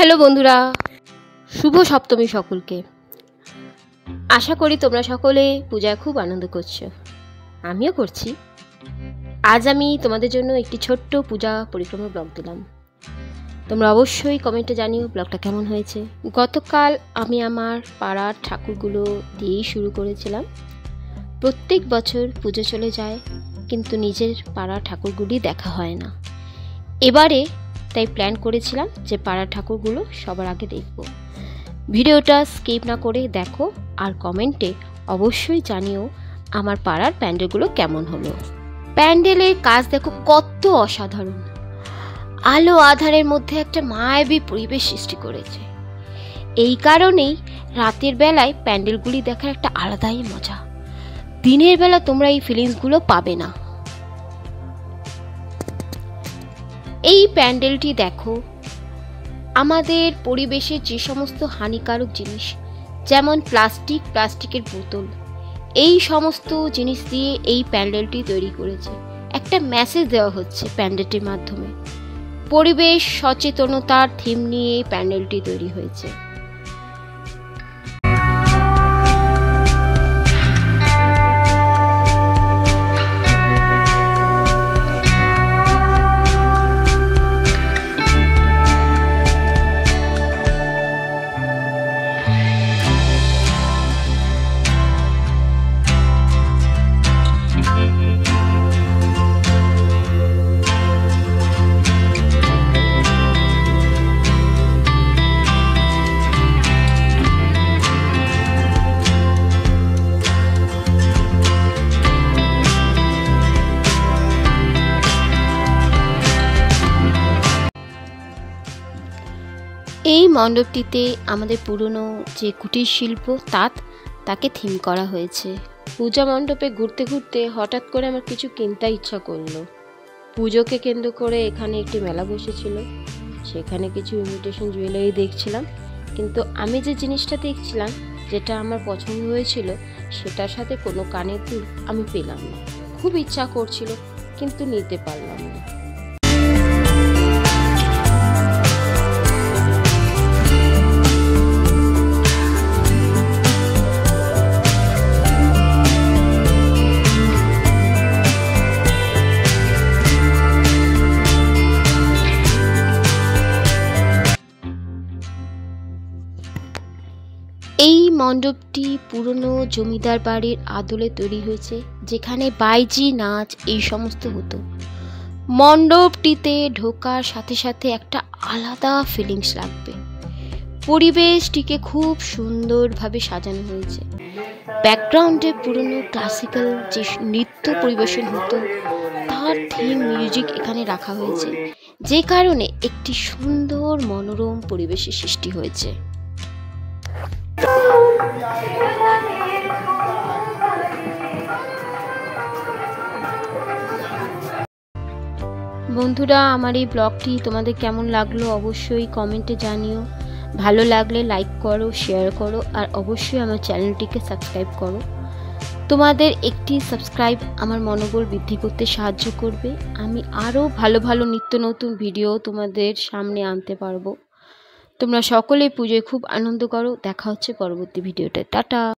Hello বন্ধুরা, শুভ সপ্তমী সকলকে। আশা করি তোমরা সকলে পূজায় খুব আনন্দ করছো, আমিও করছি। আজ আমি তোমাদের জন্য একটি ছোট্ট পূজা পরিক্রমা ব্লগ দিলাম। তোমরা অবশ্যই কমেন্টে জানিও ব্লগটা কেমন হয়েছে। গতকাল আমি আমার পাড়ার ঠাকুরগুলো দিয়েই শুরু করেছিলাম। প্রত্যেক বছর পুজো চলে যায়, কিন্তু নিজের পাড়া ঠাকুরগুলি দেখা হয় না। এবারে তাই প্ল্যান করেছিলাম যে পাড়ার ঠাকুরগুলো সবার আগে দেখব। ভিডিওটা স্কিপ না করে দেখো আর কমেন্টে অবশ্যই জানিও আমার পাড়ার প্যান্ডেলগুলো কেমন হলো। প্যান্ডেলের কাজ দেখো কত অসাধারণ, আলো আধারের মধ্যে একটা মায়াবী পরিবেশ সৃষ্টি করেছে। এই কারণেই রাতের বেলায় প্যান্ডেলগুলি দেখার একটা আলাদাই মজা। দিনের বেলা তোমরা এই ফিলিংসগুলো পাবে না। এই প্যান্ডেলটি দেখো, আমাদের পরিবেশের যে সমস্ত হানিকারক জিনিস, যেমন প্লাস্টিকের বোতল, এই সমস্ত জিনিস দিয়ে এই প্যান্ডেলটি তৈরি করেছে। একটা মেসেজ দেওয়া হচ্ছে প্যান্ডেলটির মাধ্যমে। পরিবেশ সচেতনতার থিম নিয়ে প্যান্ডেলটি তৈরি হয়েছে। এই মণ্ডপটিতে আমাদের পুরনো যে কুটির শিল্প তাকে থিম করা হয়েছে। পূজা মণ্ডপে ঘুরতে ঘুরতে হঠাৎ করে আমার কিছু কিনতে ইচ্ছা করলো। পুজোকে কেন্দ্র করে এখানে একটি মেলা বসেছিল, সেখানে কিছু ইমিটেশন জুয়েলারি দেখছিলাম। কিন্তু আমি যে জিনিসটা দেখছিলাম, যেটা আমার পছন্দ হয়েছিল, সেটার সাথে কোনো কানের দুল আমি পেলাম না। খুব ইচ্ছা করছিল, কিন্তু নিতে পারলাম না। এই মণ্ডপটি পুরনো জমিদার বাড়ির আদলে তৈরি হয়েছে, যেখানে বাইজি নাচ এই সমস্ত হতো। মণ্ডপটিতে ঢোকার সাথে সাথে একটা আলাদা ফিলিংস লাগবে। পরিবেশটিকে খুব সুন্দরভাবে সাজানো হয়েছে। ব্যাকগ্রাউন্ডে পুরনো ক্লাসিক্যাল যে নৃত্য পরিবেশন হতো, তার থিম মিউজিক এখানে রাখা হয়েছে, যে কারণে একটি সুন্দর মনোরম পরিবেশের সৃষ্টি হয়েছে। বন্ধুরা, আমার এই ব্লগটি তোমাদের কেমন লাগলো অবশ্যই কমেন্টে জানিও। ভালো লাগলে লাইক করো, শেয়ার করো, আর অবশ্যই আমার চ্যানেলটিকে সাবস্ক্রাইব করো। তোমাদের একটি সাবস্ক্রাইব আমার মনোবল বৃদ্ধি করতে সাহায্য করবে। আমি আরও ভালো ভালো নিত্য নতুন ভিডিও তোমাদের সামনে আনতে পারবো। তোমরা সকলে পুজোয় খুব আনন্দ করো। দেখা হচ্ছে পরবর্তী ভিডিওতে। টাটা।